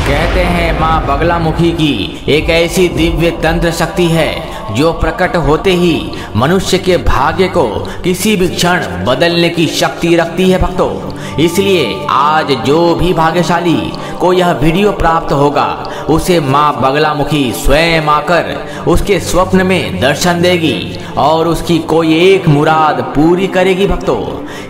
कहते हैं माँ बगलामुखी की एक ऐसी दिव्य तंत्र शक्ति है जो प्रकट होते ही मनुष्य के भाग्य को किसी भी क्षण बदलने की शक्ति रखती है भक्तों। इसलिए आज जो भी भाग्यशाली को यह वीडियो प्राप्त होगा उसे माँ बगलामुखी स्वयं आकर उसके स्वप्न में दर्शन देगी और उसकी कोई एक मुराद पूरी करेगी भक्तों।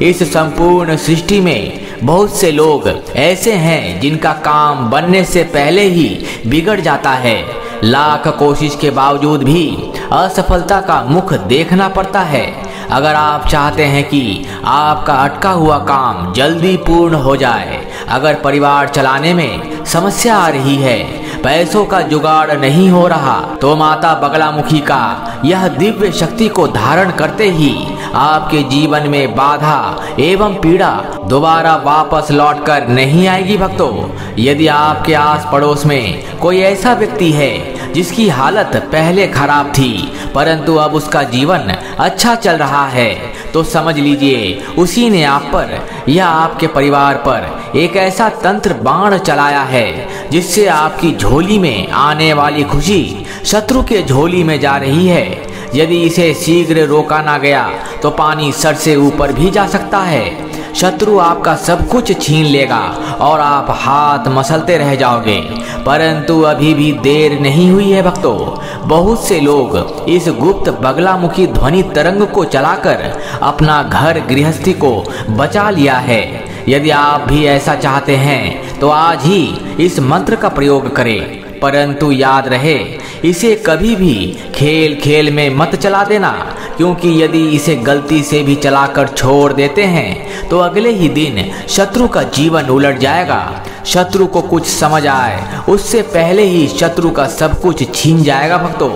इस संपूर्ण सृष्टि में बहुत से लोग ऐसे हैं जिनका काम बनने से पहले ही बिगड़ जाता है। लाख कोशिश के बावजूद भी असफलता का मुख देखना पड़ता है। अगर आप चाहते हैं कि आपका अटका हुआ काम जल्दी पूर्ण हो जाए, अगर परिवार चलाने में समस्या आ रही है, पैसों का जुगाड़ नहीं हो रहा, तो माता बगलामुखी का यह दिव्य शक्ति को धारण करते ही आपके जीवन में बाधा एवं पीड़ा दोबारा वापस लौटकर नहीं आएगी भक्तों। यदि आपके आस पड़ोस में कोई ऐसा व्यक्ति है जिसकी हालत पहले खराब थी परंतु अब उसका जीवन अच्छा चल रहा है, तो समझ लीजिए उसी ने आप पर या आपके परिवार पर एक ऐसा तंत्र बाण चलाया है जिससे आपकी झोली में आने वाली खुशी शत्रु के झोली में जा रही है। यदि इसे शीघ्र रोका ना गया तो पानी सर से ऊपर भी जा सकता है। शत्रु आपका सब कुछ छीन लेगा और आप हाथ मसलते रह जाओगे। परंतु अभी भी देर नहीं हुई है भक्तों। बहुत से लोग इस गुप्त बगलामुखी ध्वनि तरंग को चलाकर अपना घर गृहस्थी को बचा लिया है। यदि आप भी ऐसा चाहते हैं तो आज ही इस मंत्र का प्रयोग करें। परंतु याद रहे, इसे कभी भी खेल खेल में मत चला देना, क्योंकि यदि इसे गलती से भी चलाकर छोड़ देते हैं तो अगले ही दिन शत्रु का जीवन उलट जाएगा। शत्रु को कुछ समझ आए उससे पहले ही शत्रु का सब कुछ छीन जाएगा भक्तों।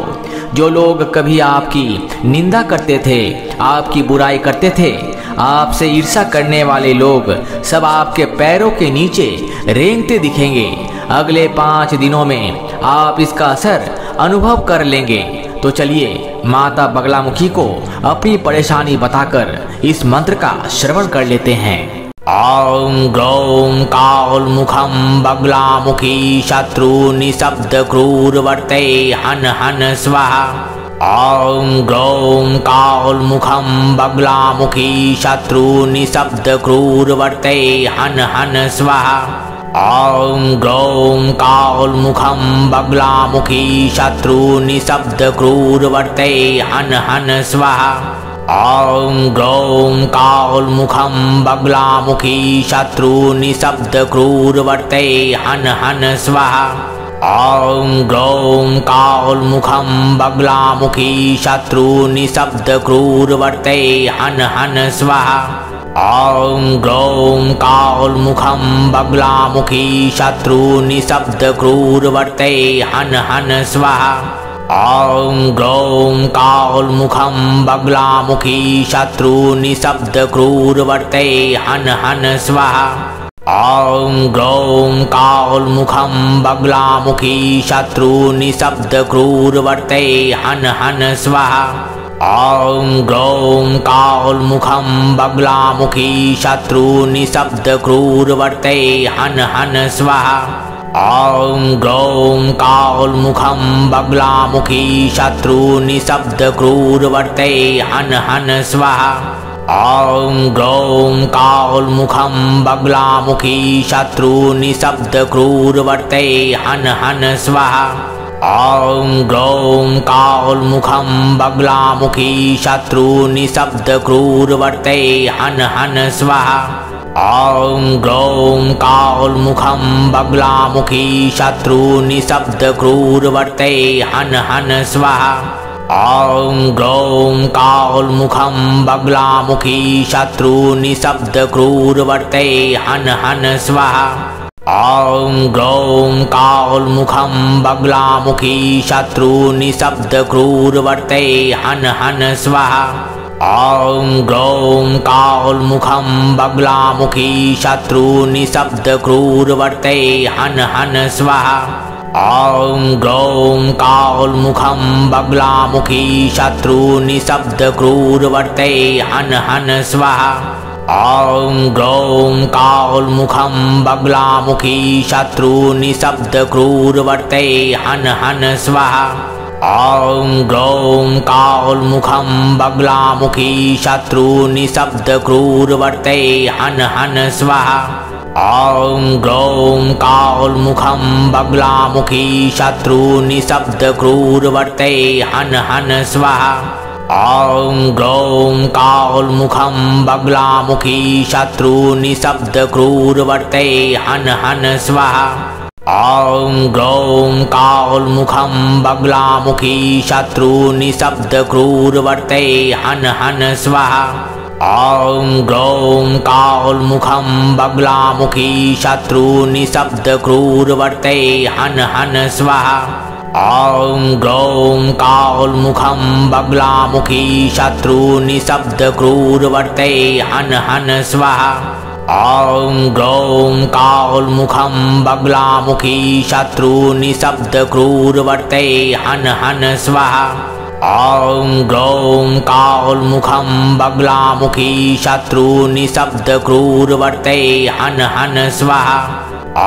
जो लोग कभी आपकी निंदा करते थे, आपकी बुराई करते थे, आपसे ईर्ष्या करने वाले लोग सब आपके पैरों के नीचे रेंगते दिखेंगे। अगले 5 दिनों में आप इसका असर अनुभव कर लेंगे। तो चलिए माता बगलामुखी को अपनी परेशानी बताकर इस मंत्र का श्रवण कर लेते हैं। ॐ ग्रौं कालमुखं बगलामुखी शत्रु निशब्द क्रूरवर्ते हन हन स्वाहा। ॐ ग्रौं कालमुखं बगलामुखी शत्रु निशब्द क्रूरवर्ते हन हन स्वाहा। ॐ ग्रौं कालमुखं बगलामुखी शत्रु निशब्द क्रूरवर्ते हन हन स्वाहा। ॐ ग्रौं कालमुखं बगलामुखी शत्रु निशब्द क्रूरवर्ते हन हन स्वाहा। ॐ ग्रौं कालमुखं बगलामुखी शत्रु निशब्द क्रूरवर्ते हन हन स्वाहा। ॐ ग्रौं कालमुखं बगलामुखी शत्रु निशब्द क्रूरवर्ते हन हन स्वाहा। ॐ ग्रौं कालमुखं बगलामुखी शत्रु निशब्द क्रूरवर्ते हन हन स्वाहा। ॐ ग्रौं कालमुखं बगलामुखी शत्रु निशब्द क्रूरवर्ते हन हन स्वाहा। ॐ ग्रौं कालमुखं बगलामुखी शत्रु निशब्द क्रूरवर्ते हन हन स्वाहा। ॐ ग्रौं कालमुखं बगलामुखी शत्रु निशब्द क्रूरवर्ते हन हन स्वाहा। ॐ ग्रौं कालमुखं बगलामुखी शत्रु निशब्द क्रूरवर्ते हन हन स्वाहा। ॐ ग्रौं कालमुखं बगलामुखी शत्रु निशब्द क्रूरवर्ते हन हन स्वाहा। ॐ ग्रौं कालमुखं बगलामुखी शत्रु निशब्द क्रूरवर्ते हन हन स्वाहा। ॐ ग्रौं कालमुखं बगलामुखी शत्रु निशब्द क्रूरवर्ते हन हन स्वाहा। ॐ ग्रौं कालमुखं बगलामुखी शत्रु निशब्द क्रूरवर्ते हन हन स्वाहा। ॐ ग्रौं कालमुखं बगलामुखी शत्रु निशब्द क्रूरवर्ते हन हन स्वाहा। ॐ ग्रौं कालमुखं बगलामुखी शत्रु निशब्द क्रूरवर्ते हन हन स्वाहा। ॐ ग्रौं कालमुखं बगलामुखी शत्रुनिशब्दक्रूरवर्ते हन हन स्वाहा। ॐ ग्रौं कालमुखं बगलामुखी शत्रुनिशब्दक्रूरवर्ते हन हन स्वाहा। ॐ ग्रौं कालमुखं बगलामुखी शत्रुनिशब्दक्रूरवर्ते हन हन स्वाहा। ॐ ग्रौं कालमुखं बगलामुखी शत्रुनिशब्दक्रूरवर्ते हन हन स्वाहा। ॐ ग्रौं कालमुखं बगलामुखी शत्रुनिशब्दक्रूरवर्ते हन हन स्वाहा। ॐ ग्रौं कालमुखं बगलामुखी शत्रुनिशब्दक्रूरवर्ते हन हन स्वाहा। ॐ ग्रौं कालमुखं बगलामुखी शत्रुनिशब्दक्रूरवर्ते हन हन स्वाहा। ॐ ग्रौं कालमुखं बगलामुखी शत्रुनिशब्दक्रूरवर्ते हन हन स्वाहा। ॐ ग्रौं कालमुखं बगलामुखी शत्रुनिशब्दक्रूरवर्ते हन हन स्वाहा। ॐ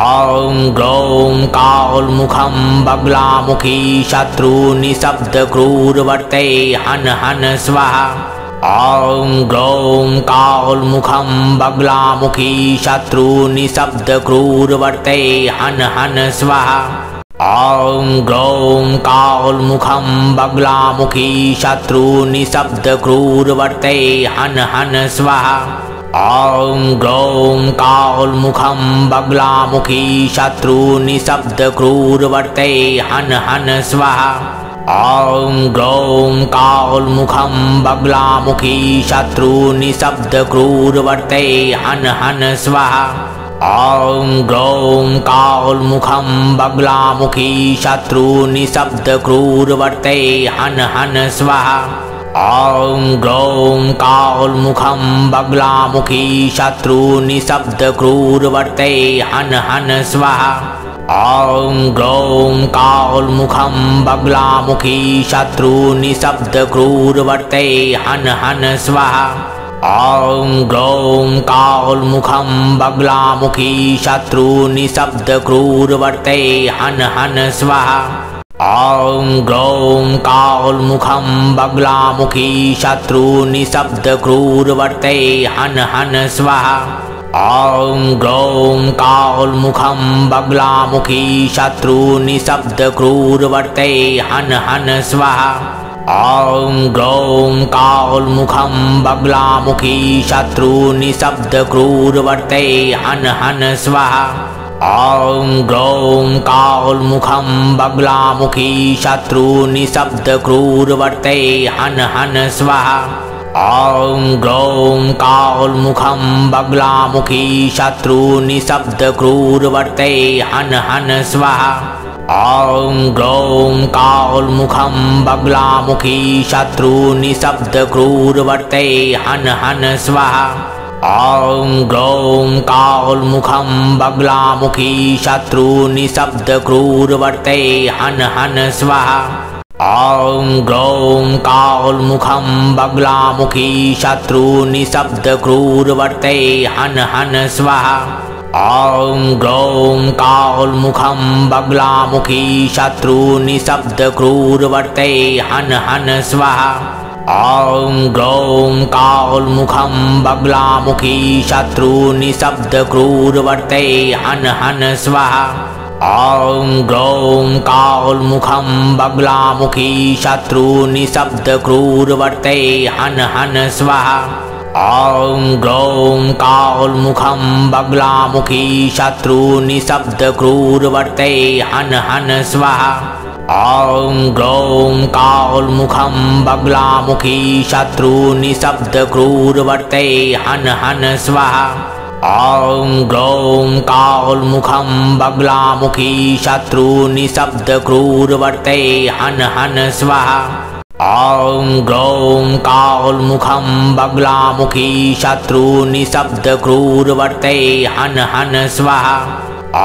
ग्रौं कालमुखं बगलामुखी शत्रुनिशब्दक्रूरवर्ते हन हन स्वाहा। ॐ ग्रौं कालमुखं बगलामुखी शत्रुनिशब्दक्रूरवर्ते हन हन स्वाहा। ॐ ग्रौं कालमुखं बगलामुखी शत्रुनिशब्दक्रूरवर्ते हन हन स्वाहा। ॐ ग्रौं कालमुखं बगलामुखी शत्रुनिशब्दक्रूरवर्ते हन हन स्वाहा। ॐ ग्रौं कालमुखं बगलामुखी शत्रुनिशब्दक्रूरवर्ते हन हन स्वाहा। ॐ ग्रौं कालमुखं बगलामुखी शत्रुनिशब्दक्रूरवर्ते हन हन स्वाहा। ॐ ग्रौं कालमुखं बगलामुखी शत्रुनिशब्दक्रूरवर्ते हन हन स्वाहा। ॐ ग्रौं कालमुखं बगलामुखी शत्रुनिशब्दक्रूरवर्ते हन हन स्वाहा। ॐ ग्रौं कालमुखं बगलामुखी शत्रुनिशब्दक्रूरवर्ते हन हन स्वाहा। ॐ ग्रौं कालमुखं बगलामुखी शत्रुनिशब्दक्रूरवर्ते हन हन स्वाहा। ॐ ग्रौं कालमुखं बगलामुखी शत्रुनिशब्दक्रूरवर्ते हन हन स्वाहा। ॐ ग्रौं कालमुखं बगलामुखी शत्रुनिशब्दक्रूरवर्ते हन हन स्वाहा। ॐ ग्रौं कालमुखं बगलामुखी शत्रुनिशब्दक्रूरवर्ते हन हन स्वाहा। ॐ ग्रौं कालमुखं बगलामुखी शत्रुनिशब्दक्रूरवर्ते हन हन स्वाहा। ॐ ग्रौं कालमुखं बगलामुखी शत्रुनिशब्दक्रूरवर्ते हन हन स्वाहा। ॐ ग्रौं कालमुखं बगलामुखी शत्रुनिशब्दक्रूरवर्ते हन हन स्वाहा। ॐ ग्रौं कालमुखं बगलामुखी शत्रुनिशब्दक्रूरवर्ते हन हन स्वाहा। ॐ ग्रौं कालमुखं बगलामुखी शत्रुनिशब्दक्रूरवर्ते हन हन स्वाहा। ॐ ग्रौं कालमुखं बगलामुखी शत्रुनिशब्दक्रूरवर्ते हन हन स्वाहा। ॐ ग्रौं कालमुखं बगलामुखी शत्रुनिशब्दक्रूरवर्ते हन हन स्वाहा। ॐ ग्रौं कालमुखं बगलामुखी शत्रुनिशब्दक्रूरवर्ते हन हन स्वाहा। ॐ ग्रौं कालमुखं बगलामुखी शत्रुनिशब्दक्रूरवर्ते हन हन स्वाहा। ॐ ग्रौं कालमुखं बगलामुखी शत्रुनिशब्दक्रूरवर्ते हन हन स्वाहा। ॐ ग्रौं कालमुखं बगलामुखी शत्रुनिशब्दक्रूरवर्ते हन हन स्वाहा। ॐ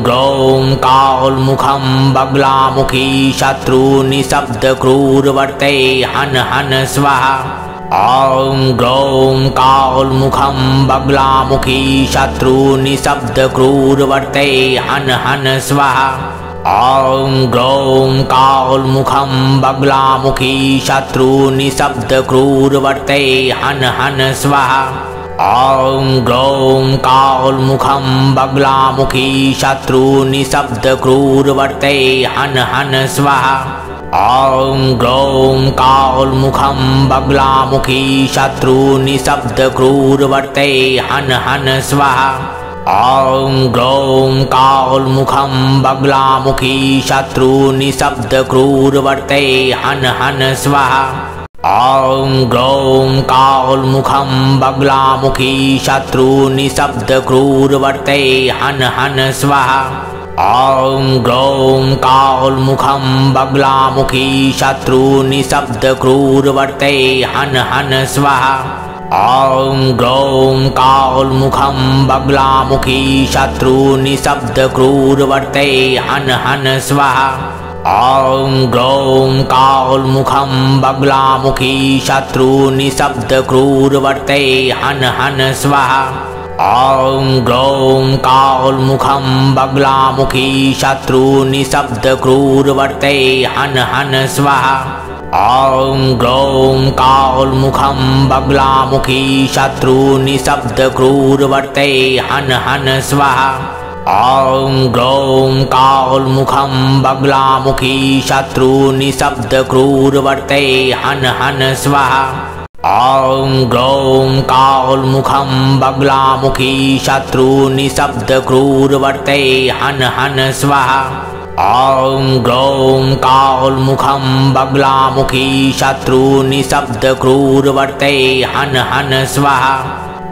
ग्रौं कालमुखं बगलामुखी शत्रुनिशब्दक्रूरवर्ते हन हन स्वाहा। ॐ ग्रौं कालमुखं बगलामुखी शत्रु निशब्द क्रूरवर्ते हन हन स्वाहा। ॐ ग्रौं कालमुखं बगलामुखी शत्रु निशब्द क्रूरवर्ते हन हन स्वाहा। ॐ ग्रौं कालमुखं बगलामुखी शत्रु निशब्द क्रूरवर्ते हन हन स्वाहा। ॐ ग्रौं कालमुखं बगलामुखी शत्रु निशब्द क्रूरवर्ते हन हन स्वाहा। ॐ ग्रौं कालमुखं बगलामुखी शत्रु निशब्द क्रूरवर्ते हन हन स्वाहा। ॐ ग्रौं कालमुखं बगलामुखी शत्रु निशब्द क्रूरवर्ते हन हन स्वाहा। ॐ ग्रौं कालमुखं बगलामुखी शत्रु निशब्द क्रूरवर्ते हन हन स्वाहा। ॐ ग्रौं कालमुखं बगलामुखी शत्रु निशब्द क्रूरवर्ते हन हन स्वाहा। ॐ ग्रौं कालमुखं बगलामुखी शत्रु निशब्द क्रूरवर्ते हन हन स्वाहा। ॐ ग्रौं कालमुखं बगलामुखी शत्रु निशब्द क्रूरवर्ते हन हन स्वाहा। ॐ ग्रौं कालमुखं बगलामुखी शत्रु निशब्द क्रूरवर्ते हन हन स्वाहा। ॐ ग्रौं कालमुखं बगलामुखी शत्रु निशब्द क्रूरवर्ते हन हन स्वाहा। ॐ ग्रौं कालमुखं बगलामुखी शत्रु निशब्द क्रूरवर्ते हन हन स्वाहा। ॐ ग्रौं कालमुखं बगलामुखी शत्रु निशब्द क्रूरवर्ते हन हन स्वाहा।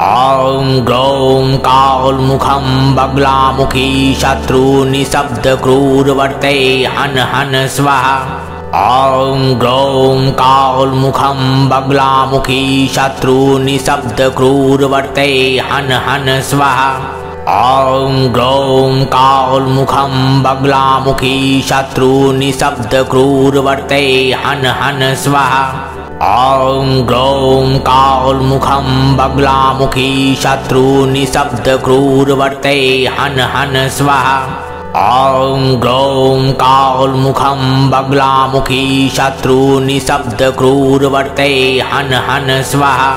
ॐ ग्रौं कालमुखं बगलामुखी शत्रु निशब्द क्रूरवर्ते हन हन स्वाहा। ॐ ग्रौं कालमुखं बगलामुखी शत्रु निशब्द क्रूरवर्ते हन हन स्वाहा। ॐ ग्रौं कालमुखं बगलामुखी शत्रु निशब्द क्रूरवर्ते हन हन स्वाहा। ॐ ग्रौं कालमुखं बगलामुखी शत्रु निशब्द क्रूरवर्ते हन हन स्वाहा। ॐ ग्रौं कालमुखं बगलामुखी शत्रु निशब्द क्रूरवर्ते हन हन स्वाहा।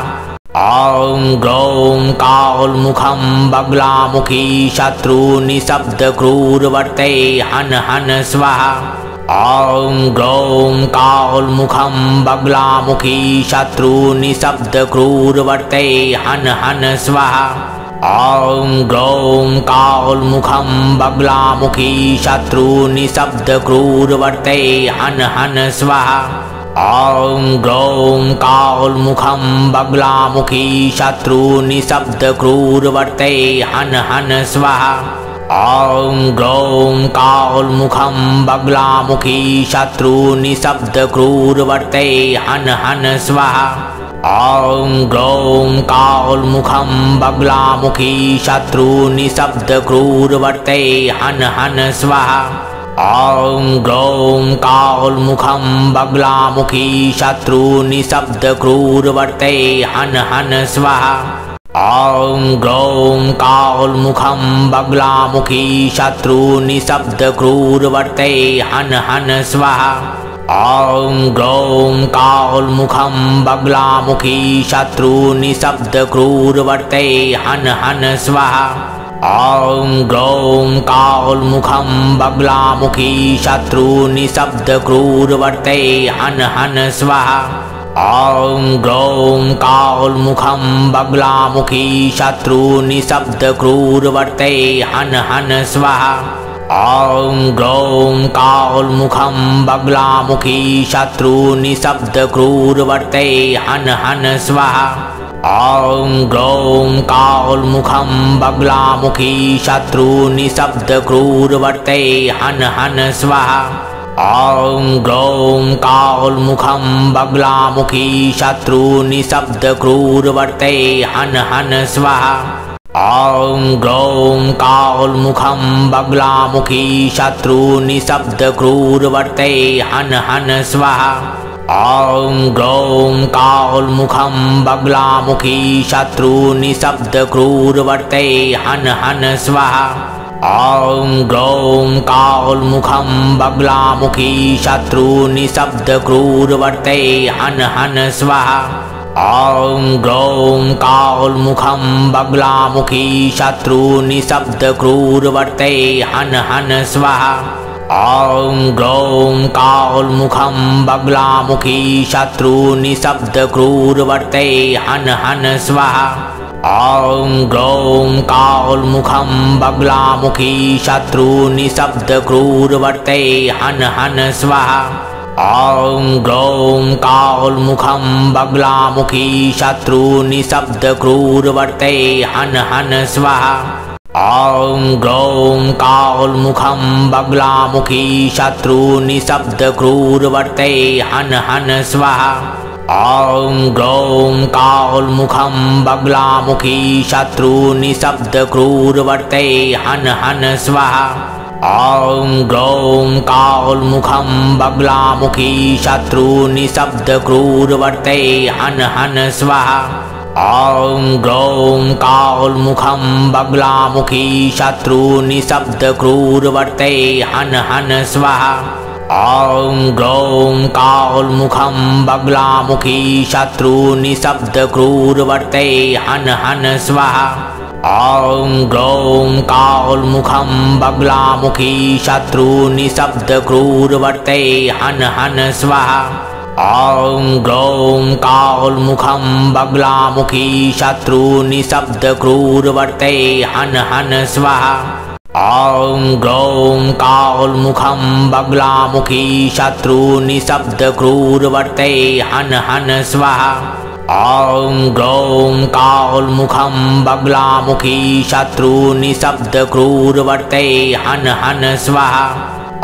ॐ ग्रौं कालमुखं बगलामुखी शत्रु निशब्द क्रूरवर्ते हन हन स्वाहा। ॐ ग्रौं कालमुखं बगलामुखी शत्रु निशब्द क्रूरवर्ते हन हन स्वाहा। ॐ ग्रौं कालमुखं बगलामुखी शत्रु निशब्द क्रूरवर्ते हन हन स्वाहा। ॐ ग्रौं कालमुखं बगलामुखी शत्रु निशब्द क्रूरवर्ते हन हन स्वाहा। ॐ ग्रौं कालमुखं बगलामुखी शत्रु निशब्द क्रूरवर्ते हन हन स्वाहा। ॐ ग्रौं कालमुखं बगलामुखी शत्रु निशब्द क्रूरवर्ते हन हन स्वाहा। ॐ ग्रौं कालमुखं बगलामुखी शत्रु निशब्द क्रूरवर्ते हन हन स्वाहा। ॐ ग्रौं कालमुखं बगलामुखी शत्रु निशब्द क्रूरवर्ते हन हन स्वाहा। ॐ ग्रौं कालमुखं बगलामुखी शत्रु निशब्द क्रूरवर्ते हन हन स्वाहा। ॐ ग्रौं कालमुखं बगलामुखी शत्रु निशब्द क्रूरवर्ते हन हन स्वाहा। ॐ ग्रौं कालमुखं बगलामुखी शत्रु निशब्द क्रूरवर्ते हन हन स्वाहा। ॐ ग्रौं कालमुखं बगलामुखी शत्रु निशब्द क्रूरवर्ते हन हन स्वाहा। ॐ ग्रौं कालमुखं बगलामुखी शत्रु निशब्द क्रूरवर्ते हन हन स्वाहा। ॐ ग्रौं कालमुखं बगलामुखी शत्रु निशब्द क्रूरवर्ते हन हन स्वाहा। ॐ ग्रौं कालमुखं बगलामुखी शत्रु निशब्द क्रूरवर्ते हन हन स्वाहा। ॐ ग्रौं कालमुखं बगलामुखी शत्रुनिशब्दक्रूरवर्ते हन हन स्वाहा। ॐ ग्रौं कालमुखं बगलामुखी शत्रुनिशब्दक्रूरवर्ते हन हन स्वाहा। ॐ ग्रौं कालमुखं बगलामुखी शत्रुनिशब्दक्रूरवर्ते हन हन स्वाहा। ॐ ग्रौं कालमुखं बगलामुखी शत्रुनिशब्दक्रूरवर्ते हन हन स्वाहा। ॐ ग्रौं कालमुखं बगलामुखी शत्रुनिशब्दक्रूरवर्ते हन हन स्वाहा। ॐ ग्रौं कालमुखं बगलामुखी शत्रुनिशब्दक्रूरवर्ते हन हन स्वाहा। ॐ ग्रौं कालमुखं बगलामुखी शत्रुनिशब्दक्रूरवर्ते हन हन स्वाहा। ॐ ग्रौं कालमुखं बगलामुखी शत्रुनिशब्दक्रूरवर्ते हन हन स्वाहा। ॐ ग्रौं कालमुखं बगलामुखी शत्रुनिशब्दक्रूरवर्ते हन हन स्वाहा। ॐ ग्रौं कालमुखं बगलामुखी शत्रुनिशब्दक्रूरवर्ते हन हन स्वाहा। ॐ ग्रौं कालमुखं बगलामुखी शत्रुनिशब्दक्रूरवर्ते हन हन स्वाहा। ॐ ग्रौं कालमुखं बगलामुखी शत्रुनिशब्दक्रूरवर्ते हन हन स्वाहा। ॐ ग्रौं कालमुखं बगलामुखी शत्रुनिशब्दक्रूरवर्ते हन हन स्वाहा। ॐ ग्रौं कालमुखं बगलामुखी शत्रुनिशब्दक्रूरवर्ते हन हन स्वाहा। ॐ ग्रौं कालमुखं बगलामुखी शत्रुनिशब्दक्रूरवर्ते हन हन स्वाहा। ॐ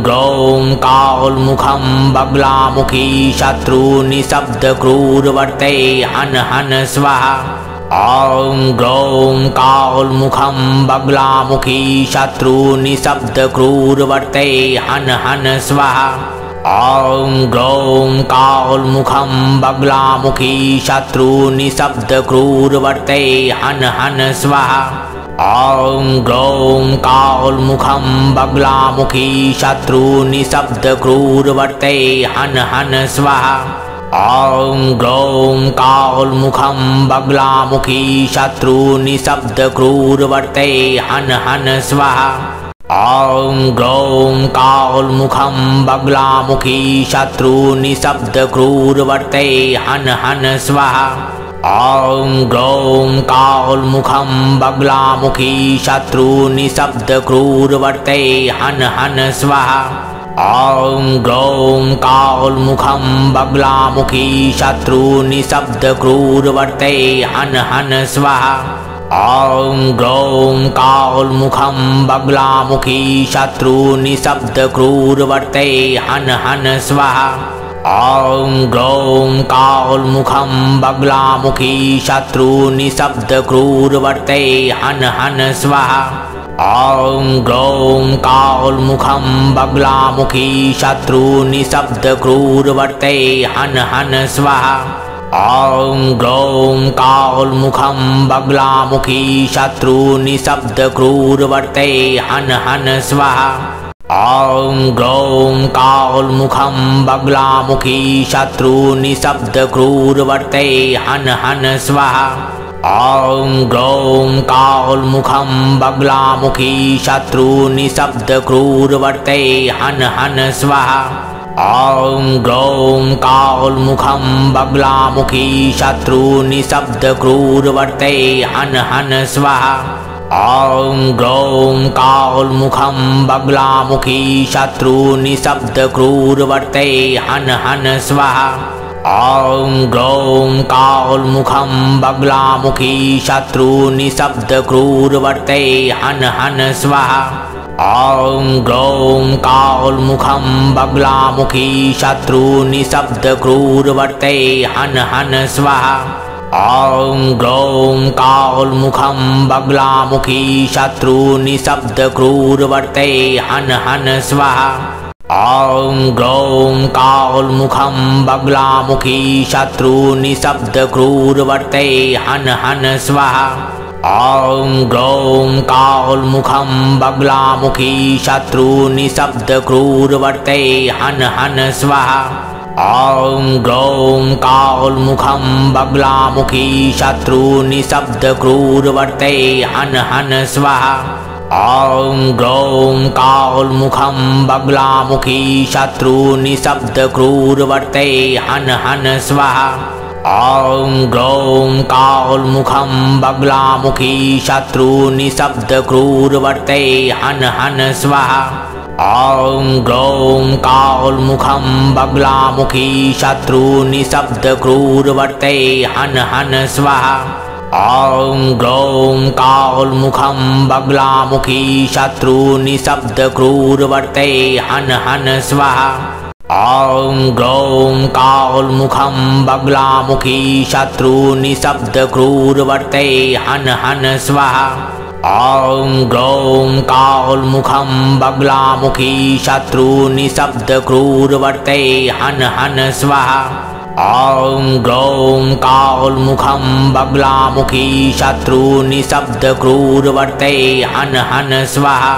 ग्रौं कालमुखं बगलामुखी शत्रुनिशब्दक्रूरवर्ते हन हन स्वाहा। ॐ ग्रौं कालमुखं बगलामुखी शत्रुनिशब्दक्रूरवर्ते हन हन स्वाहा। ॐ ग्रौं कालमुखं बगलामुखी शत्रुनिशब्दक्रूरवर्ते हन हन स्वाहा। ॐ ग्रौं कालमुखं बगलामुखी शत्रुनिशब्दक्रूरवर्ते हन हन स्वाहा। ॐ ग्रौं कालमुखं बगलामुखी शत्रुनिशब्दक्रूरवर्ते हन हन स्वाहा। ॐ ग्रौं कालमुखं बगलामुखी शत्रुनिशब्दक्रूरवर्ते हन हन स्वाहा। ॐ ग्रौं कालमुखं बगलामुखी शत्रुनिशब्दक्रूरवर्ते हन हन स्वाहा। ॐ ग्रौं कालमुखं बगलामुखी शत्रुनिशब्दक्रूरवर्ते हन हन स्वाहा। ॐ ग्रौं कालमुखं बगलामुखी शत्रुनिशब्दक्रूरवर्ते हन हन स्वाहा। ॐ ग्रौं कालमुखं बगलामुखी शत्रुनिशब्दक्रूरवर्ते हन हन स्वाहा। ॐ ग्रौं कालमुखं बगलामुखी शत्रुनिशब्दक्रूरवर्ते हन हन स्वाहा। ॐ ग्रौं कालमुखं बगलामुखी शत्रुनिशब्दक्रूरवर्ते हन हन स्वाहा। ॐ ग्रौं कालमुखं बगलामुखी शत्रुनिशब्दक्रूरवर्ते हन हन स्वाहा। ॐ ग्रौं कालमुखं बगलामुखी शत्रुनिशब्दक्रूरवर्ते हन हन स्वाहा। ॐ ग्रौं कालमुखं बगलामुखी शत्रुनिशब्दक्रूरवर्ते हन हन स्वाहा। ॐ ग्रौं कालमुखं बगलामुखी शत्रुनिशब्दक्रूरवर्ते हन हन स्वाहा। ॐ ग्रौं कालमुखं बगलामुखी शत्रुनिशब्दक्रूरवर्ते हन हन स्वाहा। ॐ ग्रौं कालमुखं बगलामुखी शत्रुनिशब्दक्रूरवर्ते हन हन स्वाहा। ॐ ग्रौं कालमुखं बगलामुखी शत्रुनिशब्दक्रूरवर्ते हन हन स्वाहा। ॐ ग्रौं कालमुखं बगलामुखी शत्रु निशब्द क्रूरवर्ते हन हन स्वाहा। ॐ ग्रौं कालमुखं बगलामुखी शत्रु निशब्द क्रूरवर्ते हन हन स्वाहा। ॐ ग्रौं कालमुखं बगलामुखी शत्रु निशब्द क्रूरवर्ते हन हन स्वाहा। ॐ ग्रौं कालमुखं बगलामुखी शत्रु निशब्द क्रूरवर्ते हन हन स्वाहा। ॐ ग्रौं कालमुखं बगलामुखी शत्रु निशब्द क्रूरवर्ते हन हन स्वाहा। ॐ ग्रौं कालमुखं बगलामुखी शत्रु निशब्द क्रूरवर्ते हन हन स्वाहा। ॐ ग्रौं कालमुखं बगलामुखी शत्रु निशब्द क्रूरवर्ते हन हन स्वाहा। ॐ ग्रौं कालमुखं बगलामुखी शत्रु निशब्द क्रूरवर्ते हन हन स्वाहा। ॐ ग्रौं कालमुखं बगलामुखी शत्रु निशब्द क्रूरवर्ते हन हन स्वाहा। ॐ ग्रौं कालमुखं बगलामुखी शत्रु निशब्द क्रूरवर्ते हन हन स्वाहा।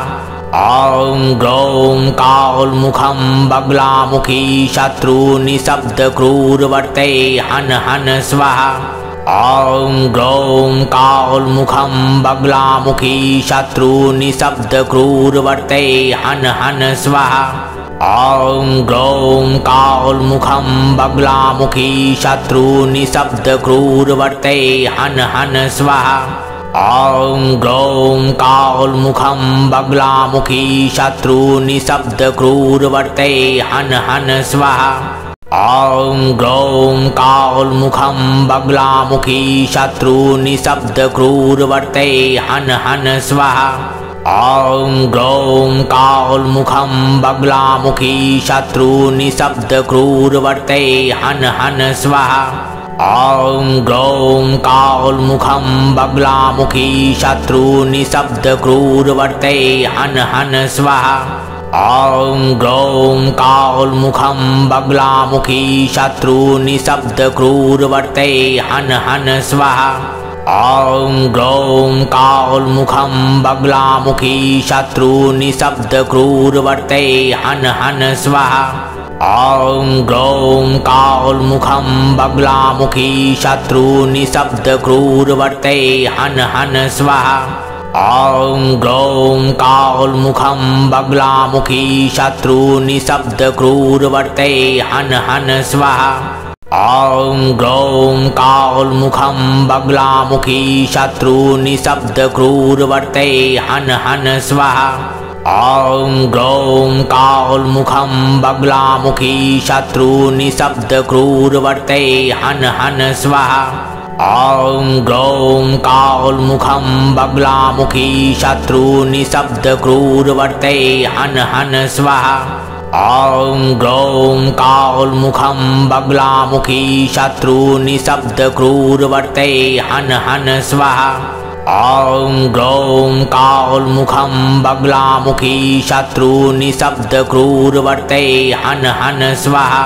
ॐ ग्रौं कालमुखं बगलामुखी शत्रु निशब्द क्रूरवर्ते हन हन स्वाहा। ॐ ग्रौं कालमुखं बगलामुखी शत्रु निशब्द क्रूरवर्ते हन हन स्वाहा। ॐ ग्रौं कालमुखं बगलामुखी शत्रु निशब्द क्रूरवर्ते हन हन स्वाहा। ॐ ग्रौं कालमुखं बगलामुखी शत्रु निशब्द क्रूरवर्ते हन हन स्वाहा। ॐ ग्रौं कालमुखं बगलामुखी शत्रु निशब्द क्रूरवर्ते हन हन स्वाहा। ॐ ग्रौं कालमुखं बगलामुखी शत्रु निशब्द क्रूरवर्ते हन हन स्वाहा। ॐ ग्रौं कालमुखं बगलामुखी शत्रु निशब्द क्रूरवर्ते हन हन स्वाहा। ॐ ग्रौं कालमुखं बगलामुखी शत्रु निशब्द क्रूरवर्ते हन हन स्वाहा। ॐ ग्रौं कालमुखं बगलामुखी शत्रु निशब्द क्रूरवर्ते हन हन स्वाहा। ॐ ग्रौं कालमुखं बगलामुखी शत्रु निशब्द क्रूरवर्ते हन हन स्वाहा। ॐ ग्रौं कालमुखं बगलामुखी शत्रु निशब्द क्रूरवर्ते हन हन स्वाहा। ॐ ग्रौं कालमुखं बगलामुखी शत्रु निशब्द क्रूरवर्ते हन हन स्वाहा। ॐ ग्रौं कालमुखं बगलामुखी शत्रु निशब्द क्रूरवर्ते हन हन स्वाहा। ॐ ग्रौं कालमुखं बगलामुखी शत्रु निशब्द क्रूरवर्ते हन हन स्वाहा। ॐ ग्रौं कालमुखं बगलामुखी शत्रु निशब्द क्रूरवर्ते हन हन स्वाहा। ॐ ग्रौं कालमुखं बगलामुखी शत्रु निशब्द क्रूरवर्ते हन हन स्वाहा।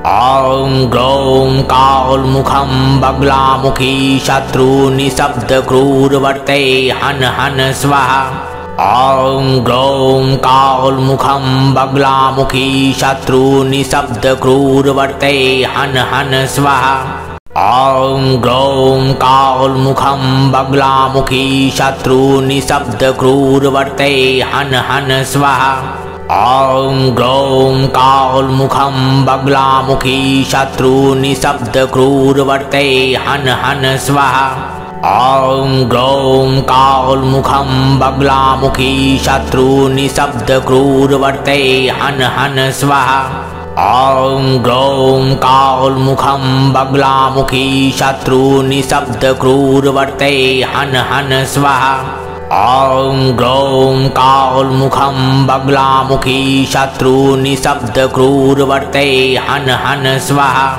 ॐ ग्रौं कालमुखं बगलामुखी शत्रु निशब्द क्रूरवर्ते हन हन स्वाहा। ॐ ग्रौं कालमुखं बगलामुखी शत्रु निशब्द क्रूरवर्ते हन हन स्वाहा। ॐ ग्रौं कालमुखं बगलामुखी शत्रु निशब्द क्रूरवर्ते हन हन स्वाहा। ॐ ग्रौं कालमुखं बगलामुखी शत्रु निशब्द क्रूरवर्ते हन हन स्वाहा। ॐ ग्रौं कालमुखं बगलामुखी शत्रु निशब्द क्रूरवर्ते हन हन स्वाहा। ॐ ग्रौं कालमुखं बगलामुखी शत्रु निशब्द क्रूरवर्ते हन हन स्वाहा। ॐ ग्रौं कालमुखं बगलामुखी शत्रु निशब्द क्रूरवर्ते हन हन स्वाहा।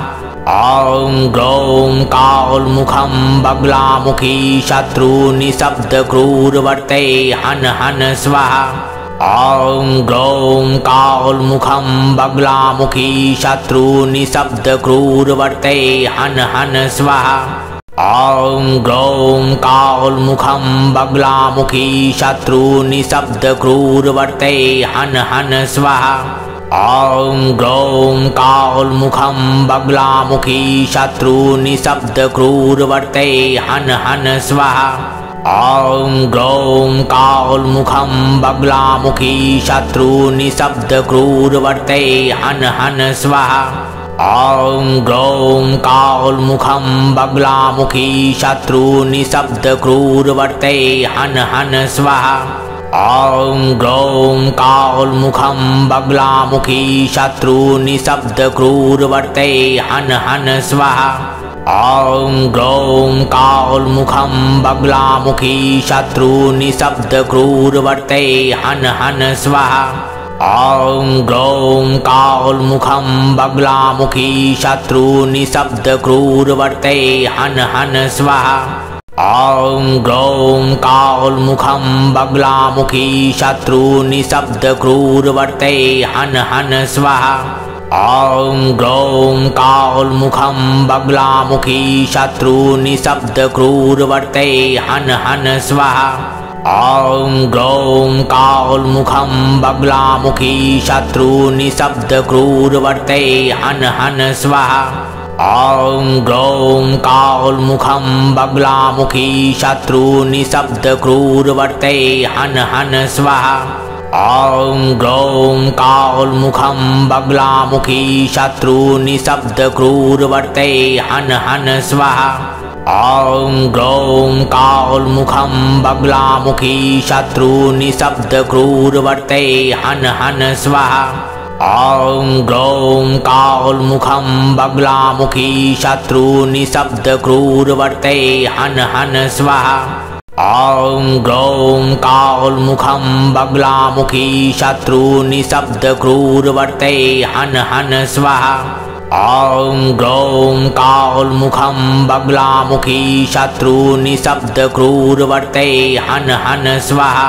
ॐ ग्रौं कालमुखं बगलामुखी शत्रु निशब्द क्रूरवर्ते हन हन स्वाहा। ॐ ग्रौं कालमुखं बगलामुखी शत्रु निशब्द क्रूरवर्ते हन हन स्वाहा। ॐ ग्रौं कालमुखं बगलामुखी शत्रु निशब्द क्रूरवर्ते हन हन स्वाहा। ॐ ग्रौं कालमुखं बगलामुखी शत्रु निशब्द क्रूरवर्ते हन हन स्वाहा। ॐ ग्रौं कालमुखं बगलामुखी शत्रु निशब्द क्रूरवर्ते हन हन स्वाहा। ॐ ग्रौं कालमुखं बगलामुखी शत्रु निशब्द क्रूरवर्ते हन हन स्वाहा। ॐ ग्रौं कालमुखं बगलामुखी शत्रु निशब्द क्रूरवर्ते हन हन स्वाहा। ॐ ग्रौं कालमुखं बगलामुखी शत्रु निशब्द क्रूरवर्ते हन हन स्वाहा। ॐ ग्रौं कालमुखं बगलामुखी शत्रु निशब्द क्रूरवर्ते हन हन स्वाहा। ॐ ग्रौं कालमुखं बगलामुखी शत्रु निशब्द क्रूरवर्ते हन हन स्वाहा। ॐ ग्रौं कालमुखं बगलामुखी शत्रु निशब्द क्रूरवर्ते हन हन स्वाहा। ॐ ग्रौं कालमुखं बगलामुखी शत्रु निशब्द क्रूरवर्ते हन हन स्वाहा। ॐ ग्रौं कालमुखं बगलामुखी शत्रु निशब्द क्रूरवर्ते हन हन स्वाहा। ॐ ग्रौं कालमुखं बगलामुखी शत्रु निशब्द क्रूरवर्ते हन हन स्वाहा। ॐ ग्रौं कालमुखं बगलामुखी शत्रु निशब्द क्रूरवर्ते हन हन स्वाहा। ॐ ग्रौं कालमुखं बगलामुखी शत्रु निशब्द क्रूरवर्ते हन हन स्वाहा। ॐ ग्रौं कालमुखं बगलामुखी शत्रु निशब्द क्रूरवर्ते हन हन स्वाहा। ॐ ग्रौं कालमुखं बगलामुखी शत्रु निशब्द क्रूरवर्ते हन हन स्वाहा।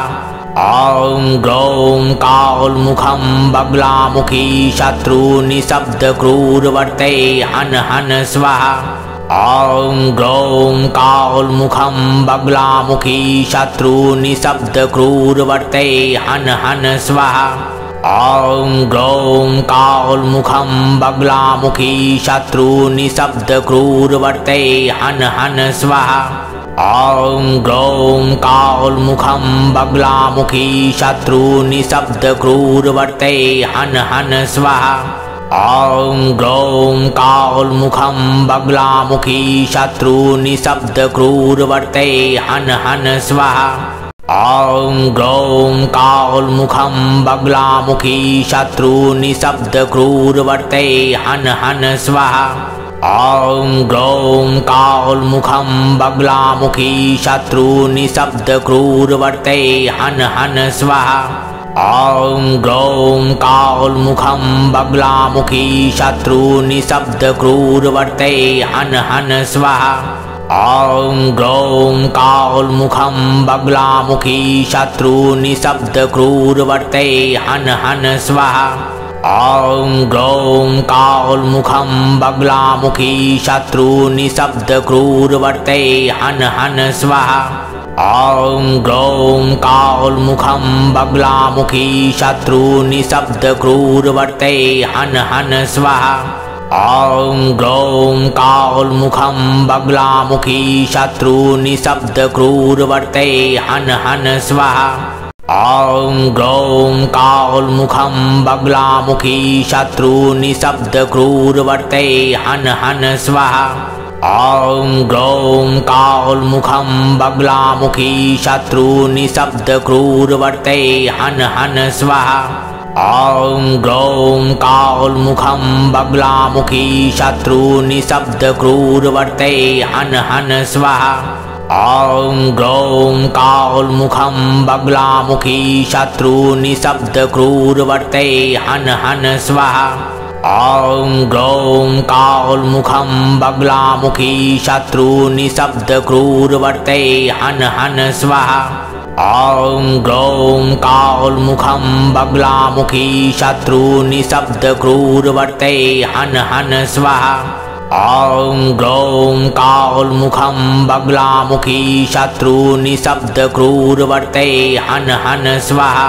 ॐ ग्रौं कालमुखं बगलामुखी शत्रु निशब्द क्रूरवर्ते हन हन स्वाहा। ॐ ग्रौं कालमुखं बगलामुखी शत्रु निशब्द क्रूरवर्ते हन हन स्वाहा। ॐ ग्रौं कालमुखं बगलामुखी शत्रु निशब्द क्रूरवर्ते हन हन स्वाहा। ॐ ग्रौं कालमुखं बगलामुखी शत्रु निशब्द क्रूरवर्ते हन हन स्वाहा। ॐ ग्रौं कालमुखं बगलामुखी शत्रु निशब्द क्रूरवर्ते हन हन स्वाहा। ॐ ग्रौं कालमुखं बगलामुखी शत्रु निशब्द क्रूरवर्ते हन हन स्वाहा। ॐ ग्रौं कालमुखं बगलामुखी शत्रु निशब्द क्रूरवर्ते हन हन स्वाहा। ॐ ग्रौं कालमुखं बगलामुखी शत्रु निशब्द क्रूरवर्ते हन हन स्वाहा। ॐ ग्रौं कालमुखं बगलामुखी शत्रु निशब्द क्रूरवर्ते हन हन स्वाहा। ॐ ग्रौं कालमुखं बगलामुखी शत्रु निशब्द क्रूरवर्ते हन हन स्वाहा। ॐ ग्रौं कालमुखं बगलामुखी शत्रु निशब्द क्रूरवर्ते हन हन स्वाहा। ॐ ग्रौं कालमुखं बगलामुखी शत्रु निशब्द क्रूरवर्ते हन हन स्वाहा। ॐ ग्रौं कालमुखं बगलामुखी शत्रु निशब्द क्रूरवर्ते हन हन स्वाहा। ॐ ग्रौं कालमुखं बगलामुखी शत्रु निशब्द क्रूरवर्ते हन हन स्वाहा। ॐ ग्रौं कालमुखं बगलामुखी शत्रु निशब्द क्रूरवर्ते हन हन स्वाहा। ॐ ग्रौं कालमुखं बगलामुखी शत्रु निशब्द क्रूरवर्ते हन हन स्वाहा। ॐ ग्रौं कालमुखं बगलामुखी शत्रु निशब्द क्रूरवर्ते हन हन स्वाहा। ॐ ग्रौं कालमुखं बगलामुखी शत्रु निशब्द क्रूरवर्ते हन हन स्वाहा। ॐ ग्रौं कालमुखं बगलामुखी शत्रु निशब्द क्रूरवर्ते हन हन स्वाहा।